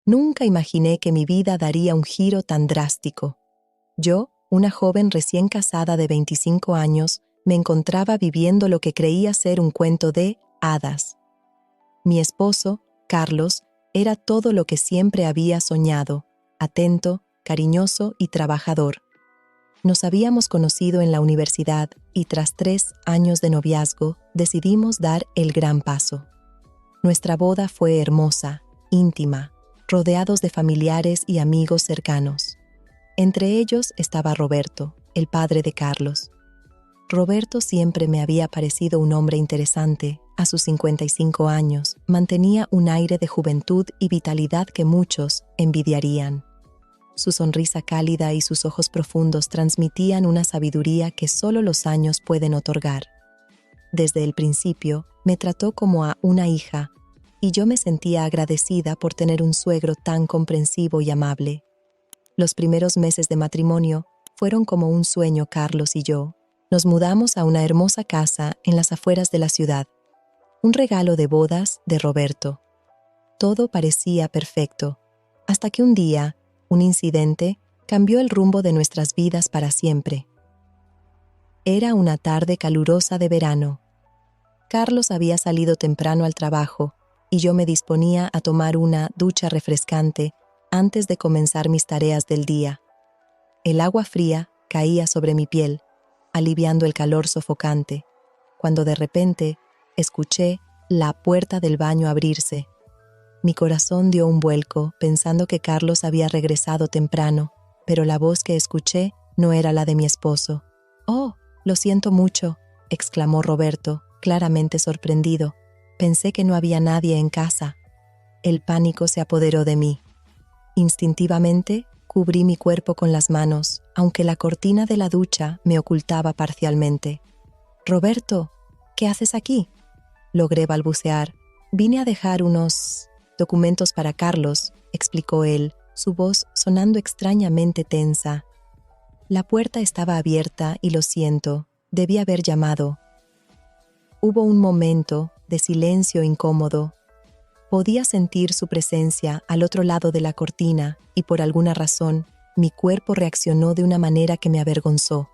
Nunca imaginé que mi vida daría un giro tan drástico. Yo, una joven recién casada de 25 años, me encontraba viviendo lo que creía ser un cuento de hadas. Mi esposo, Carlos, era todo lo que siempre había soñado: atento, cariñoso y trabajador. Nos habíamos conocido en la universidad y tras 3 años de noviazgo decidimos dar el gran paso. Nuestra boda fue hermosa, íntima, rodeados de familiares y amigos cercanos. Entre ellos estaba Roberto, el padre de Carlos. Roberto siempre me había parecido un hombre interesante. A sus 55 años, mantenía un aire de juventud y vitalidad que muchos envidiarían. Su sonrisa cálida y sus ojos profundos transmitían una sabiduría que solo los años pueden otorgar. Desde el principio, me trató como a una hija, y yo me sentía agradecida por tener un suegro tan comprensivo y amable. Los primeros meses de matrimonio fueron como un sueño. Carlos y yo nos mudamos a una hermosa casa en las afueras de la ciudad. Un regalo de bodas de Roberto. Todo parecía perfecto, hasta que un día, un incidente cambió el rumbo de nuestras vidas para siempre. Era una tarde calurosa de verano. Carlos había salido temprano al trabajo y yo me disponía a tomar una ducha refrescante antes de comenzar mis tareas del día. El agua fría caía sobre mi piel, aliviando el calor sofocante, cuando de repente escuché la puerta del baño abrirse. Mi corazón dio un vuelco pensando que Carlos había regresado temprano, pero la voz que escuché no era la de mi esposo. «Oh, lo siento mucho», exclamó Roberto, claramente sorprendido. «Pensé que no había nadie en casa». El pánico se apoderó de mí. Instintivamente, cubrí mi cuerpo con las manos, aunque la cortina de la ducha me ocultaba parcialmente. «Roberto, ¿qué haces aquí?», logré balbucear. «Vine a dejar unos documentos para Carlos», explicó él, su voz sonando extrañamente tensa. «La puerta estaba abierta y lo siento, debí haber llamado». Hubo un momento de silencio incómodo. Podía sentir su presencia al otro lado de la cortina y por alguna razón mi cuerpo reaccionó de una manera que me avergonzó.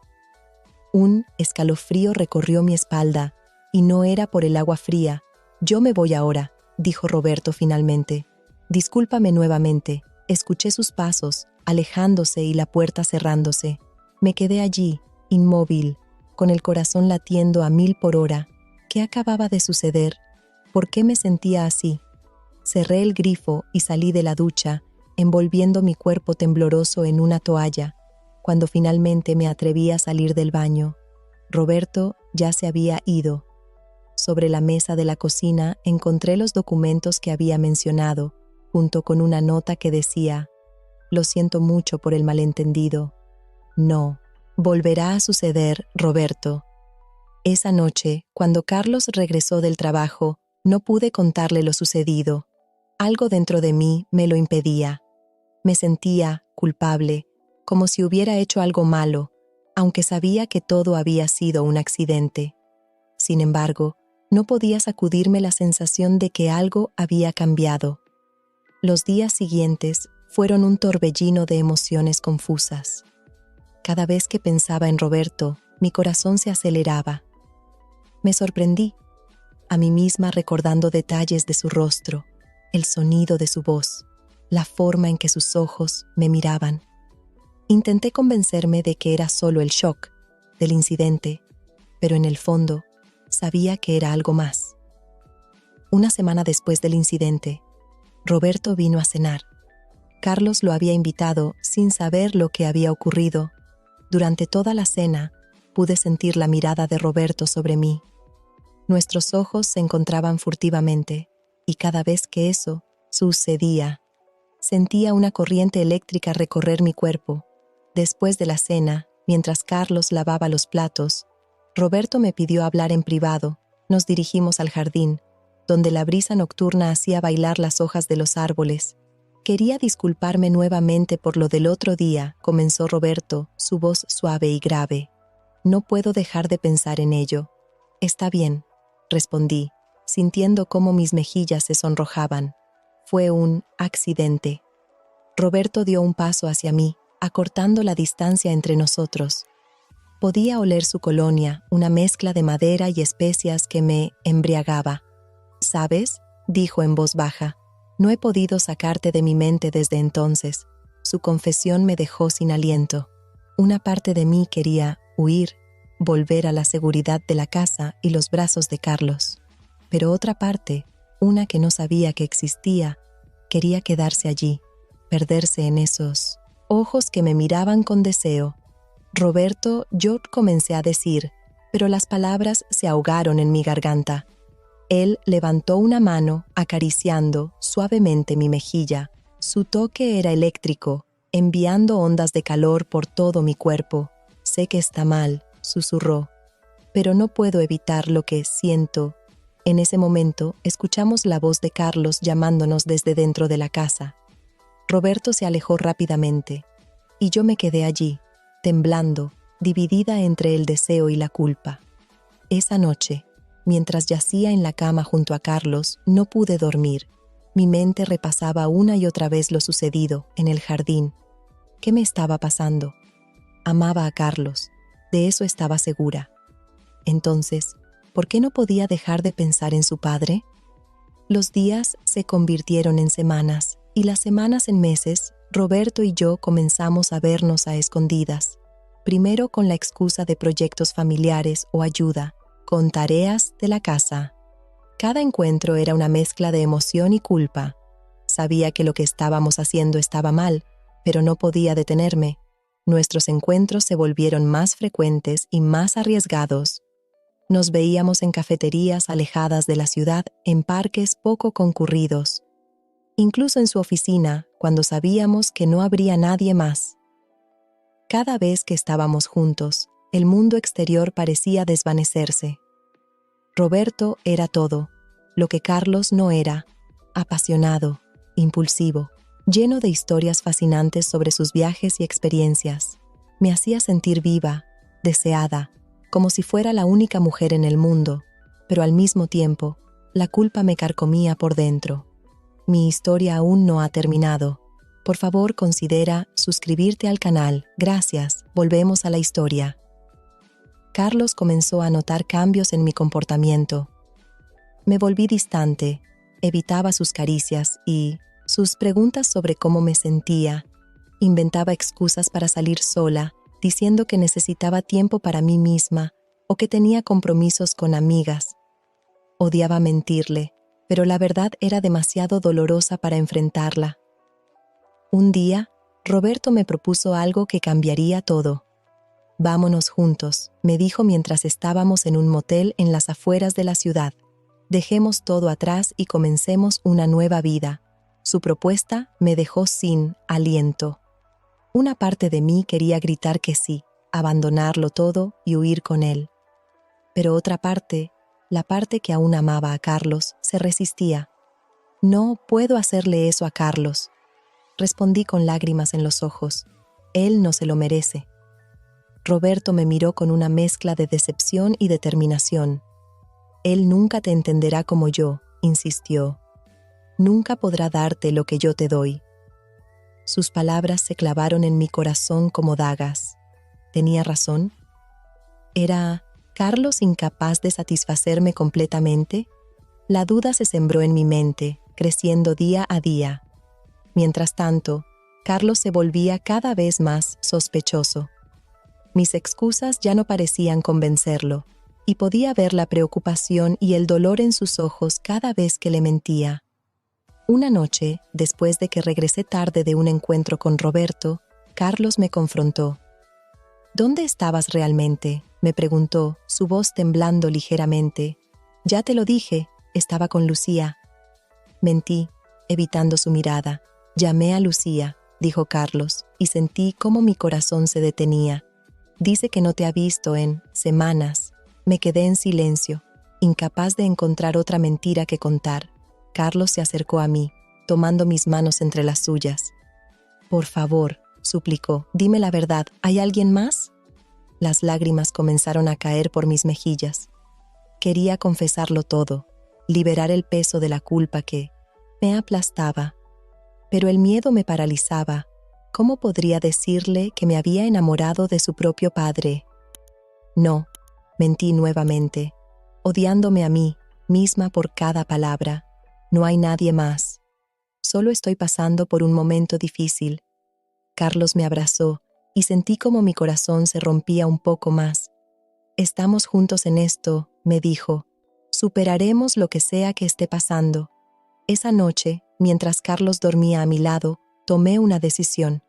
Un escalofrío recorrió mi espalda y no era por el agua fría. «Yo me voy ahora», dijo Roberto finalmente. «Discúlpame nuevamente». Escuché sus pasos, alejándose y la puerta cerrándose. Me quedé allí, inmóvil, con el corazón latiendo a 1000 por hora. ¿Qué acababa de suceder? ¿Por qué me sentía así? Cerré el grifo y salí de la ducha, envolviendo mi cuerpo tembloroso en una toalla. Cuando finalmente me atreví a salir del baño, Roberto ya se había ido. Sobre la mesa de la cocina encontré los documentos que había mencionado, junto con una nota que decía: «Lo siento mucho por el malentendido. No volverá a suceder, Roberto». Esa noche, cuando Carlos regresó del trabajo, no pude contarle lo sucedido. Algo dentro de mí me lo impedía. Me sentía culpable, como si hubiera hecho algo malo, aunque sabía que todo había sido un accidente. Sin embargo, no podía sacudirme la sensación de que algo había cambiado. Los días siguientes fueron un torbellino de emociones confusas. Cada vez que pensaba en Roberto, mi corazón se aceleraba. Me sorprendí a mí misma recordando detalles de su rostro, el sonido de su voz, la forma en que sus ojos me miraban. Intenté convencerme de que era solo el shock del incidente, pero en el fondo sabía que era algo más. Una semana después del incidente, Roberto vino a cenar. Carlos lo había invitado sin saber lo que había ocurrido. Durante toda la cena, pude sentir la mirada de Roberto sobre mí. Nuestros ojos se encontraban furtivamente, y cada vez que eso sucedía, sentía una corriente eléctrica recorrer mi cuerpo. Después de la cena, mientras Carlos lavaba los platos, Roberto me pidió hablar en privado. Nos dirigimos al jardín, donde la brisa nocturna hacía bailar las hojas de los árboles. «Quería disculparme nuevamente por lo del otro día», comenzó Roberto, su voz suave y grave. «No puedo dejar de pensar en ello». «Está bien», respondí, sintiendo cómo mis mejillas se sonrojaban. Fue un accidente. Roberto dio un paso hacia mí, acortando la distancia entre nosotros. Podía oler su colonia, una mezcla de madera y especias que me embriagaba. «¿Sabes?», dijo en voz baja. «No he podido sacarte de mi mente desde entonces». Su confesión me dejó sin aliento. Una parte de mí quería huir, volver a la seguridad de la casa y los brazos de Carlos. Pero otra parte, una que no sabía que existía, quería quedarse allí, perderse en esos ojos que me miraban con deseo. «Roberto», yo comencé a decir, pero las palabras se ahogaron en mi garganta. Él levantó una mano, acariciando suavemente mi mejilla. Su toque era eléctrico, enviando ondas de calor por todo mi cuerpo. «Sé que está mal», susurró, «pero no puedo evitar lo que siento». En ese momento, escuchamos la voz de Carlos llamándonos desde dentro de la casa. Roberto se alejó rápidamente, y yo me quedé allí, temblando, dividida entre el deseo y la culpa. Esa noche, mientras yacía en la cama junto a Carlos, no pude dormir. Mi mente repasaba una y otra vez lo sucedido en el jardín. ¿Qué me estaba pasando? Amaba a Carlos, de eso estaba segura. Entonces, ¿por qué no podía dejar de pensar en su padre? Los días se convirtieron en semanas, y las semanas en meses. Roberto y yo comenzamos a vernos a escondidas, primero con la excusa de proyectos familiares o ayuda, con tareas de la casa. Cada encuentro era una mezcla de emoción y culpa. Sabía que lo que estábamos haciendo estaba mal, pero no podía detenerme. Nuestros encuentros se volvieron más frecuentes y más arriesgados. Nos veíamos en cafeterías alejadas de la ciudad, en parques poco concurridos. Incluso en su oficina, cuando sabíamos que no habría nadie más. Cada vez que estábamos juntos, el mundo exterior parecía desvanecerse. Roberto era todo, lo que Carlos no era: apasionado, impulsivo, lleno de historias fascinantes sobre sus viajes y experiencias. Me hacía sentir viva, deseada, como si fuera la única mujer en el mundo, pero al mismo tiempo, la culpa me carcomía por dentro. Mi historia aún no ha terminado. Por favor, considera suscribirte al canal. Gracias. Volvemos a la historia. Carlos comenzó a notar cambios en mi comportamiento. Me volví distante, evitaba sus caricias y sus preguntas sobre cómo me sentía. Inventaba excusas para salir sola, diciendo que necesitaba tiempo para mí misma o que tenía compromisos con amigas. Odiaba mentirle, pero la verdad era demasiado dolorosa para enfrentarla. Un día, Roberto me propuso algo que cambiaría todo. «Vámonos juntos», me dijo mientras estábamos en un motel en las afueras de la ciudad. «Dejemos todo atrás y comencemos una nueva vida». Su propuesta me dejó sin aliento. Una parte de mí quería gritar que sí, abandonarlo todo y huir con él. Pero otra parte, la parte que aún amaba a Carlos, se resistía. «No puedo hacerle eso a Carlos», respondí con lágrimas en los ojos. «Él no se lo merece». Roberto me miró con una mezcla de decepción y determinación. «Él nunca te entenderá como yo», insistió. «Nunca podrá darte lo que yo te doy». Sus palabras se clavaron en mi corazón como dagas. ¿Tenía razón? ¿Era Carlos incapaz de satisfacerme completamente? La duda se sembró en mi mente, creciendo día a día. Mientras tanto, Carlos se volvía cada vez más sospechoso. Mis excusas ya no parecían convencerlo, y podía ver la preocupación y el dolor en sus ojos cada vez que le mentía. Una noche, después de que regresé tarde de un encuentro con Roberto, Carlos me confrontó. «¿Dónde estabas realmente?», me preguntó, su voz temblando ligeramente. «Ya te lo dije, estaba con Lucía». Mentí, evitando su mirada. «Llamé a Lucía», dijo Carlos, y sentí cómo mi corazón se detenía. «Dice que no te ha visto en semanas». Me quedé en silencio, incapaz de encontrar otra mentira que contar. Carlos se acercó a mí, tomando mis manos entre las suyas. «Por favor», suplicó, «dime la verdad, ¿hay alguien más?». Las lágrimas comenzaron a caer por mis mejillas. Quería confesarlo todo, liberar el peso de la culpa que Me aplastaba, pero el miedo me paralizaba. ¿Cómo podría decirle que me había enamorado de su propio padre? No, mentí nuevamente, odiándome a mí misma por cada palabra. No hay nadie más. Solo estoy pasando por un momento difícil. Carlos me abrazó y sentí como mi corazón se rompía un poco más. Estamos juntos en esto, me dijo. Superaremos lo que sea que esté pasando. Esa noche, mientras Carlos dormía a mi lado, tomé una decisión.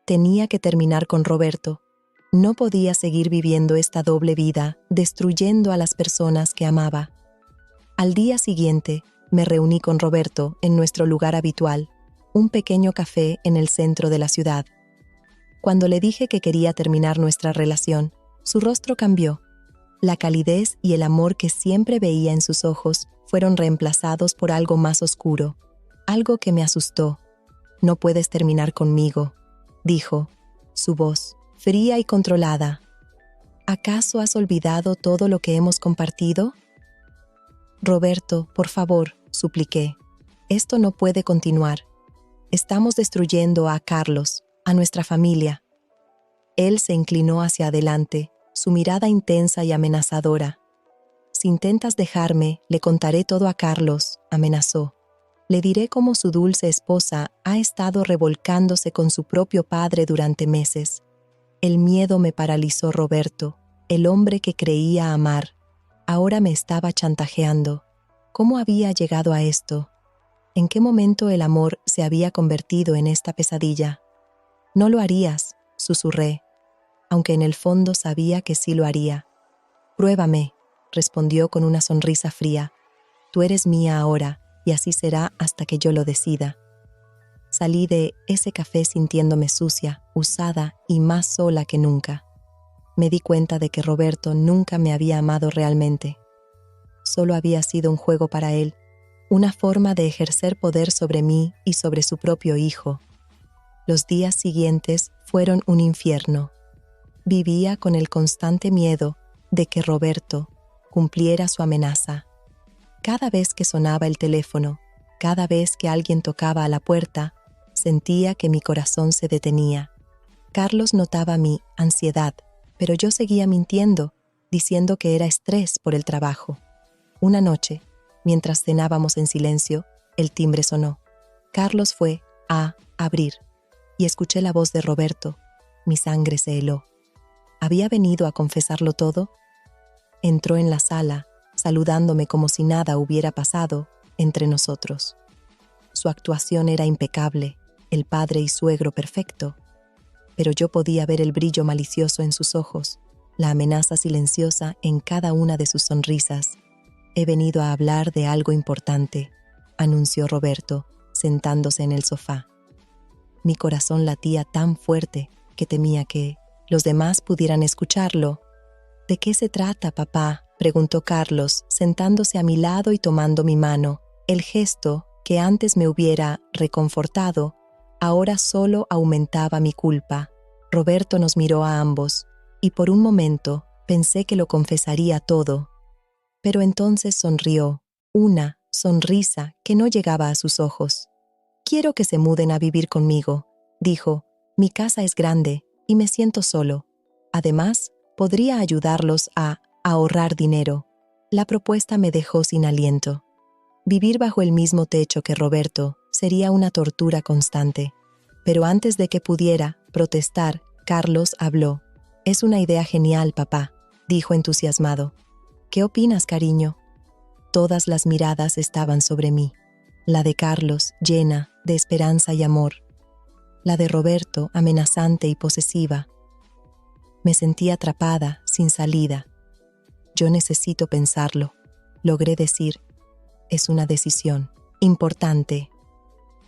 Tenía que terminar con Roberto. No podía seguir viviendo esta doble vida, destruyendo a las personas que amaba. Al día siguiente, me reuní con Roberto en nuestro lugar habitual, un pequeño café en el centro de la ciudad. Cuando le dije que quería terminar nuestra relación, su rostro cambió. La calidez y el amor que siempre veía en sus ojos fueron reemplazados por algo más oscuro, algo que me asustó. «No puedes terminar conmigo», dijo, su voz fría y controlada. «¿Acaso has olvidado todo lo que hemos compartido?» «Roberto, por favor», supliqué. «Esto no puede continuar. Estamos destruyendo a Carlos, a nuestra familia». Él se inclinó hacia adelante, su mirada intensa y amenazadora. «Si intentas dejarme, le contaré todo a Carlos», amenazó. «Le diré cómo su dulce esposa ha estado revolcándose con su propio padre durante meses». El miedo me paralizó. Roberto, el hombre que creía amar, ahora me estaba chantajeando. ¿Cómo había llegado a esto? ¿En qué momento el amor se había convertido en esta pesadilla? «No lo harías», susurré, aunque en el fondo sabía que sí lo haría. «Pruébame», respondió con una sonrisa fría. «Tú eres mía ahora, y así será hasta que yo lo decida». Salí de ese café sintiéndome sucia, usada y más sola que nunca. Me di cuenta de que Roberto nunca me había amado realmente. Solo había sido un juego para él, una forma de ejercer poder sobre mí y sobre su propio hijo. Los días siguientes fueron un infierno. Vivía con el constante miedo de que Roberto cumpliera su amenaza. Cada vez que sonaba el teléfono, cada vez que alguien tocaba a la puerta, sentía que mi corazón se detenía. Carlos notaba mi ansiedad, pero yo seguía mintiendo, diciendo que era estrés por el trabajo. Una noche, mientras cenábamos en silencio, el timbre sonó. Carlos fue a abrir, y escuché la voz de Roberto. Mi sangre se heló. ¿Había venido a confesarlo todo? Entró en la sala, saludándome como si nada hubiera pasado entre nosotros. Su actuación era impecable, el padre y suegro perfecto, pero yo podía ver el brillo malicioso en sus ojos, la amenaza silenciosa en cada una de sus sonrisas. «He venido a hablar de algo importante», anunció Roberto, sentándose en el sofá. Mi corazón latía tan fuerte que temía que los demás pudieran escucharlo. «¿De qué se trata, papá?», preguntó Carlos, sentándose a mi lado y tomando mi mano. El gesto, que antes me hubiera reconfortado, ahora solo aumentaba mi culpa. Roberto nos miró a ambos, y por un momento pensé que lo confesaría todo. Pero entonces sonrió, una sonrisa que no llegaba a sus ojos. «Quiero que se muden a vivir conmigo», dijo. «Mi casa es grande y me siento solo. Además, podría ayudarlos a ahorrar dinero». La propuesta me dejó sin aliento. Vivir bajo el mismo techo que Roberto sería una tortura constante. Pero antes de que pudiera protestar, Carlos habló. «Es una idea genial, papá», dijo entusiasmado. «¿Qué opinas, cariño?» Todas las miradas estaban sobre mí. La de Carlos, llena de esperanza y amor. La de Roberto, amenazante y posesiva. Me sentí atrapada, sin salida. «Yo necesito pensarlo», logré decir. «Es una decisión importante».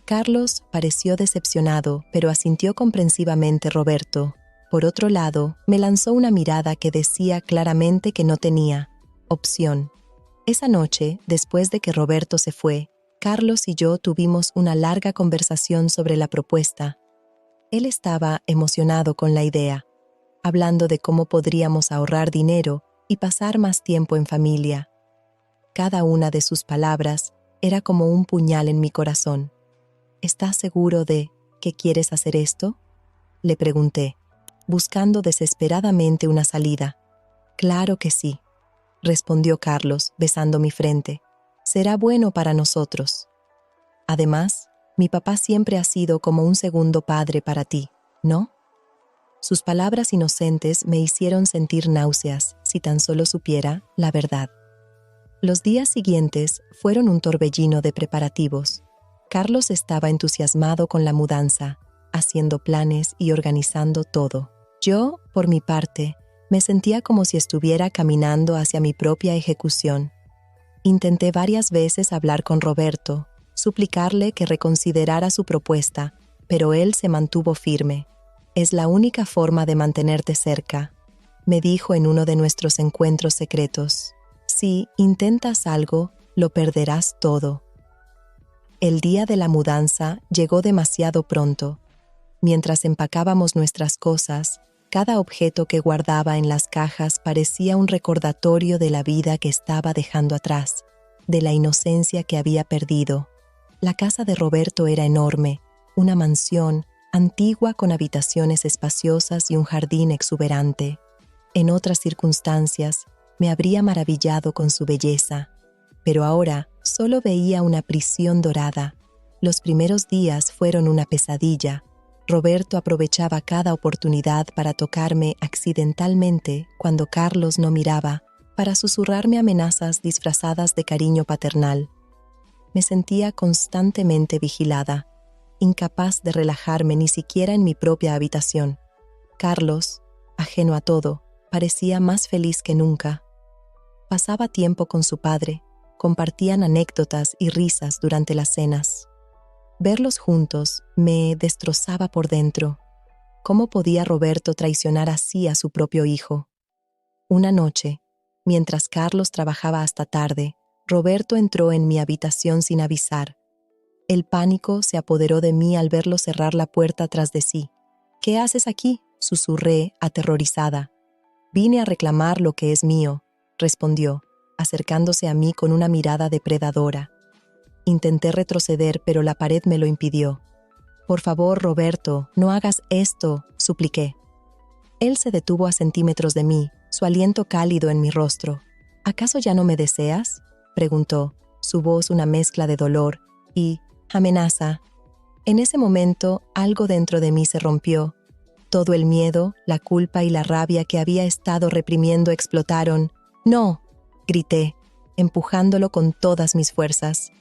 Carlos pareció decepcionado, pero asintió comprensivamente. Roberto, por otro lado, me lanzó una mirada que decía claramente que no tenía opción. Esa noche, después de que Roberto se fue, Carlos y yo tuvimos una larga conversación sobre la propuesta. Él estaba emocionado con la idea, hablando de cómo podríamos ahorrar dinero y pasar más tiempo en familia. Cada una de sus palabras Era como un puñal en mi corazón. ¿Estás seguro de que quieres hacer esto?, le pregunté, buscando desesperadamente una salida. Claro que sí, respondió Carlos, besando mi frente. Será bueno para nosotros. Además, mi papá siempre ha sido como un segundo padre para ti, ¿no? Sus palabras inocentes me hicieron sentir náuseas, si tan solo supiera la verdad. Los días siguientes fueron un torbellino de preparativos. Carlos estaba entusiasmado con la mudanza, haciendo planes y organizando todo. Yo, por mi parte, me sentía como si estuviera caminando hacia mi propia ejecución. Intenté varias veces hablar con Roberto, suplicarle que reconsiderara su propuesta, pero él se mantuvo firme. «Es la única forma de mantenerte cerca», me dijo en uno de nuestros encuentros secretos. «Si intentas algo, lo perderás todo». El día de la mudanza llegó demasiado pronto. Mientras empacábamos nuestras cosas, cada objeto que guardaba en las cajas parecía un recordatorio de la vida que estaba dejando atrás, de la inocencia que había perdido. La casa de Roberto era enorme, una mansión antigua con habitaciones espaciosas y un jardín exuberante. En otras circunstancias, me habría maravillado con su belleza, pero ahora solo veía una prisión dorada. Los primeros días fueron una pesadilla. Roberto aprovechaba cada oportunidad para tocarme accidentalmente cuando Carlos no miraba, para susurrarme amenazas disfrazadas de cariño paternal. Me sentía constantemente vigilada, incapaz de relajarme ni siquiera en mi propia habitación. Carlos, ajeno a todo, parecía más feliz que nunca. Pasaba tiempo con su padre, compartían anécdotas y risas durante las cenas. Verlos juntos me destrozaba por dentro. ¿Cómo podía Roberto traicionar así a su propio hijo? Una noche, mientras Carlos trabajaba hasta tarde, Roberto entró en mi habitación sin avisar. El pánico se apoderó de mí al verlo cerrar la puerta tras de sí. «¿Qué haces aquí?», susurré, aterrorizada. «Vine a reclamar lo que es mío», respondió, acercándose a mí con una mirada depredadora. Intenté retroceder, pero la pared me lo impidió. «Por favor, Roberto, no hagas esto», supliqué. Él se detuvo a centímetros de mí, su aliento cálido en mi rostro. «¿Acaso ya no me deseas?», preguntó, su voz una mezcla de dolor y amenaza. En ese momento, algo dentro de mí se rompió. Todo el miedo, la culpa y la rabia que había estado reprimiendo explotaron. «No», grité, empujándolo con todas mis fuerzas.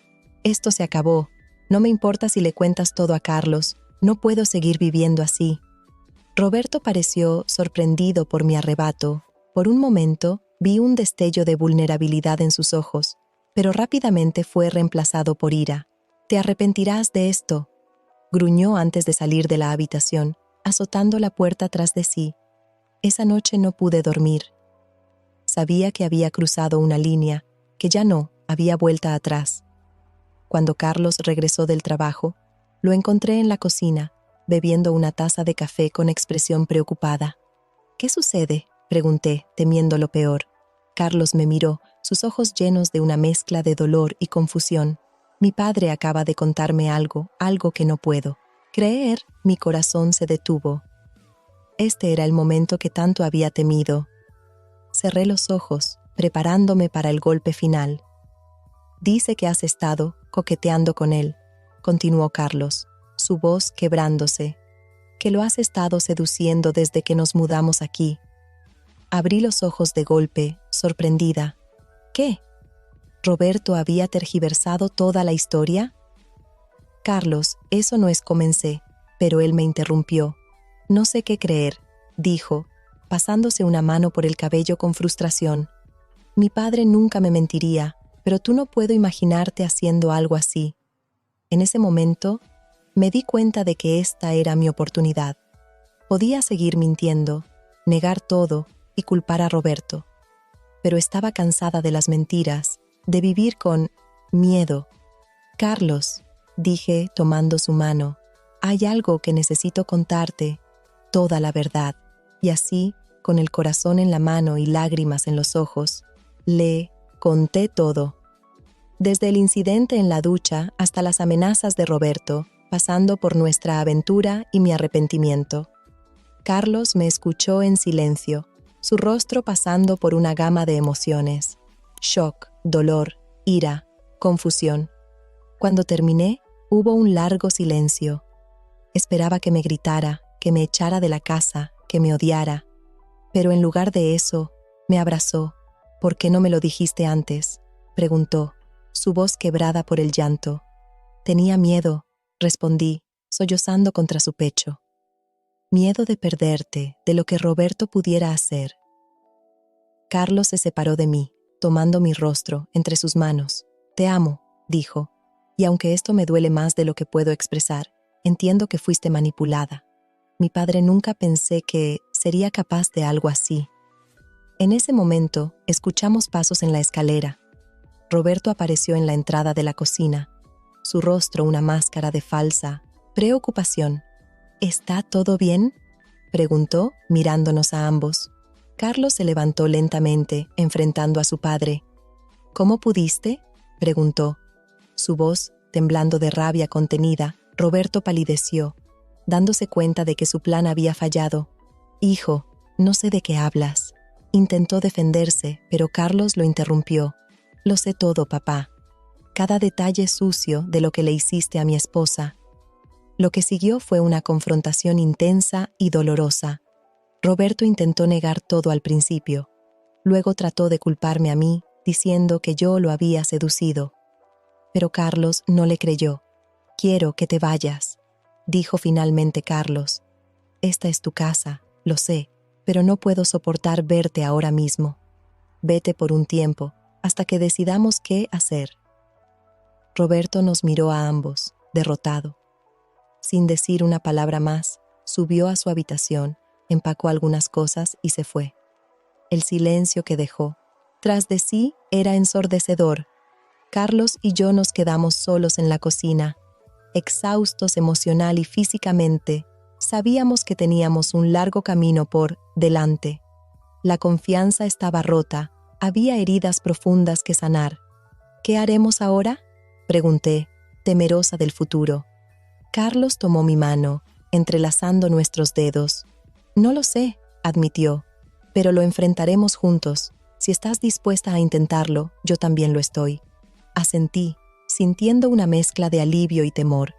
«Esto se acabó. No me importa si le cuentas todo a Carlos. No puedo seguir viviendo así». Roberto pareció sorprendido por mi arrebato. Por un momento, vi un destello de vulnerabilidad en sus ojos, pero rápidamente fue reemplazado por ira. «Te arrepentirás de esto», gruñó antes de salir de la habitación, azotando la puerta tras de sí. Esa noche no pude dormir. Sabía que había cruzado una línea, que ya no había vuelta atrás. Cuando Carlos regresó del trabajo, lo encontré en la cocina, bebiendo una taza de café con expresión preocupada. «¿Qué sucede?», pregunté, temiendo lo peor. Carlos me miró, sus ojos llenos de una mezcla de dolor y confusión. «Mi padre acaba de contarme algo que no puedo creer». Mi corazón se detuvo. Este era el momento que tanto había temido. Cerré los ojos, preparándome para el golpe final. «Dice que has estado coqueteando con él», continuó Carlos, su voz quebrándose. «Que lo has estado seduciendo desde que nos mudamos aquí». Abrí los ojos de golpe, sorprendida. ¿Qué? ¿Roberto había tergiversado toda la historia? «Carlos, eso no es», comencé, pero él me interrumpió. «No sé qué creer», dijo, pasándose una mano por el cabello con frustración. «Mi padre nunca me mentiría, pero tú no puedo imaginarte haciendo algo así». En ese momento, me di cuenta de que esta era mi oportunidad. Podía seguir mintiendo, negar todo y culpar a Roberto. Pero estaba cansada de las mentiras, de vivir con miedo. «Carlos», dije tomando su mano, «hay algo que necesito contarte, toda la verdad». Y así, con el corazón en la mano y lágrimas en los ojos, le conté todo. Desde el incidente en la ducha hasta las amenazas de Roberto, pasando por nuestra aventura y mi arrepentimiento. Carlos me escuchó en silencio, su rostro pasando por una gama de emociones: shock, dolor, ira, confusión. Cuando terminé, hubo un largo silencio. Esperaba que me gritara, que me echara de la casa, que me odiara. Pero en lugar de eso, me abrazó. «¿Por qué no me lo dijiste antes?», preguntó, su voz quebrada por el llanto. «Tenía miedo», respondí, sollozando contra su pecho. «Miedo de perderte, de lo que Roberto pudiera hacer». Carlos se separó de mí, tomando mi rostro entre sus manos. «Te amo», dijo, «y aunque esto me duele más de lo que puedo expresar, entiendo que fuiste manipulada. Mi padre nunca pensé que sería capaz de algo así». En ese momento, escuchamos pasos en la escalera. Roberto apareció en la entrada de la cocina, su rostro una máscara de falsa preocupación. «¿Está todo bien?», preguntó, mirándonos a ambos. Carlos se levantó lentamente, enfrentando a su padre. «¿Cómo pudiste?», preguntó. Su voz, temblando de rabia contenida, Roberto palideció, dándose cuenta de que su plan había fallado. «Hijo, no sé de qué hablas». Intentó defenderse, pero Carlos lo interrumpió. «Lo sé todo, papá. Cada detalle sucio de lo que le hiciste a mi esposa». Lo que siguió fue una confrontación intensa y dolorosa. Roberto intentó negar todo al principio. Luego trató de culparme a mí, diciendo que yo lo había seducido. Pero Carlos no le creyó. «Quiero que te vayas», dijo finalmente Carlos. «Esta es tu casa, lo sé, pero no puedo soportar verte ahora mismo. Vete por un tiempo, hasta que decidamos qué hacer». Roberto nos miró a ambos, derrotado. Sin decir una palabra más, subió a su habitación, empacó algunas cosas y se fue. El silencio que dejó tras de sí era ensordecedor. Carlos y yo nos quedamos solos en la cocina, exhaustos emocional y físicamente. Sabíamos que teníamos un largo camino por delante. La confianza estaba rota, había heridas profundas que sanar. «¿Qué haremos ahora?», pregunté, temerosa del futuro. Carlos tomó mi mano, entrelazando nuestros dedos. «No lo sé», admitió, «pero lo enfrentaremos juntos. Si estás dispuesta a intentarlo, yo también lo estoy». Asentí, sintiendo una mezcla de alivio y temor.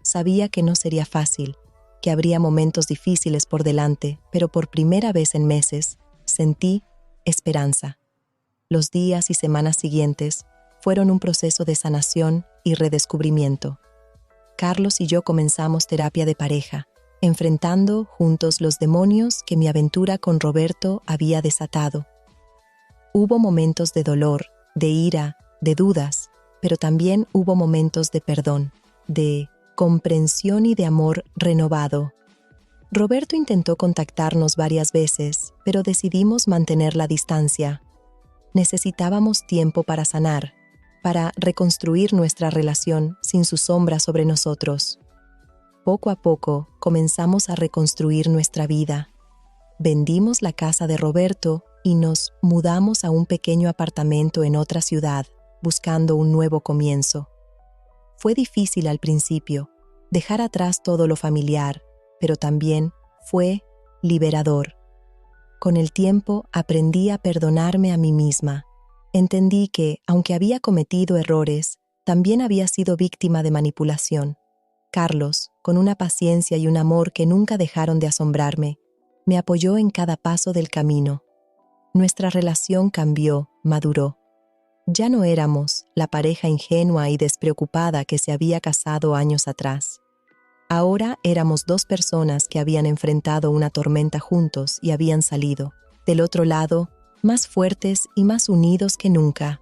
Sabía que no sería fácil, que habría momentos difíciles por delante, pero por primera vez en meses sentí esperanza. Los días y semanas siguientes fueron un proceso de sanación y redescubrimiento. Carlos y yo comenzamos terapia de pareja, enfrentando juntos los demonios que mi aventura con Roberto había desatado. Hubo momentos de dolor, de ira, de dudas, pero también hubo momentos de perdón, de comprensión y de amor renovado. Roberto intentó contactarnos varias veces, pero decidimos mantener la distancia. Necesitábamos tiempo para sanar, para reconstruir nuestra relación sin su sombra sobre nosotros. Poco a poco comenzamos a reconstruir nuestra vida. Vendimos la casa de Roberto y nos mudamos a un pequeño apartamento en otra ciudad, buscando un nuevo comienzo. Fue difícil al principio, dejar atrás todo lo familiar, pero también fue liberador. Con el tiempo aprendí a perdonarme a mí misma. Entendí que, aunque había cometido errores, también había sido víctima de manipulación. Carlos, con una paciencia y un amor que nunca dejaron de asombrarme, me apoyó en cada paso del camino. Nuestra relación cambió, maduró. Ya no éramos la pareja ingenua y despreocupada que se había casado años atrás. Ahora éramos dos personas que habían enfrentado una tormenta juntos y habían salido, del otro lado, más fuertes y más unidos que nunca.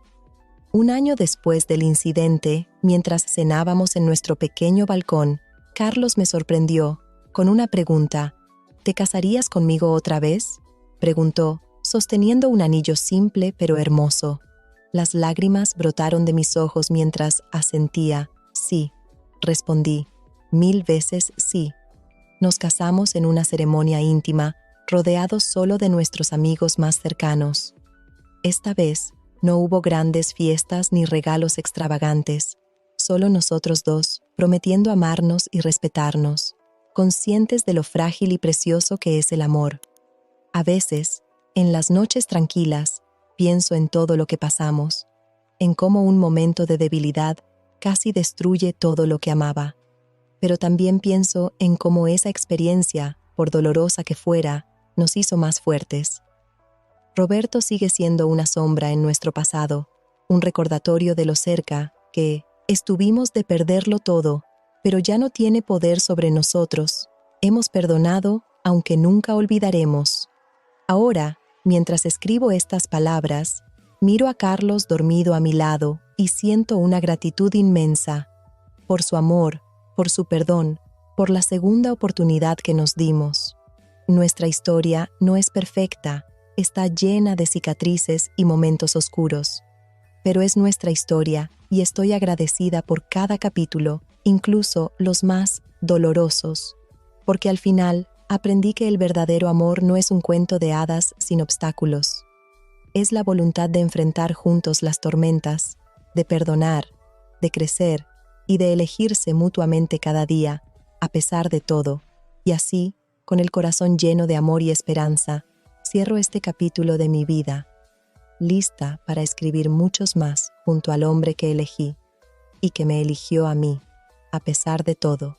Un año después del incidente, mientras cenábamos en nuestro pequeño balcón, Carlos me sorprendió con una pregunta. «¿Te casarías conmigo otra vez?», preguntó, sosteniendo un anillo simple pero hermoso. Las lágrimas brotaron de mis ojos mientras asentía. «Sí», respondí, «1000 veces sí». Nos casamos en una ceremonia íntima, rodeados solo de nuestros amigos más cercanos. Esta vez, No hubo grandes fiestas ni regalos extravagantes, solo nosotros dos, prometiendo amarnos y respetarnos, conscientes de lo frágil y precioso que es el amor. A veces, en las noches tranquilas, pienso en todo lo que pasamos, en cómo un momento de debilidad casi destruye todo lo que amaba. Pero también pienso en cómo esa experiencia, por dolorosa que fuera, nos hizo más fuertes. Roberto sigue siendo una sombra en nuestro pasado, un recordatorio de lo cerca que estuvimos de perderlo todo, pero ya no tiene poder sobre nosotros. Hemos perdonado, aunque nunca olvidaremos. Ahora, mientras escribo estas palabras, miro a Carlos dormido a mi lado y siento una gratitud inmensa por su amor, por su perdón, por la segunda oportunidad que nos dimos. Nuestra historia no es perfecta, está llena de cicatrices y momentos oscuros, pero es nuestra historia y estoy agradecida por cada capítulo, incluso los más dolorosos, porque al final aprendí que el verdadero amor no es un cuento de hadas sin obstáculos. Es la voluntad de enfrentar juntos las tormentas, de perdonar, de crecer y de elegirse mutuamente cada día, a pesar de todo. Y así, con el corazón lleno de amor y esperanza, cierro este capítulo de mi vida, lista para escribir muchos más junto al hombre que elegí y que me eligió a mí, a pesar de todo.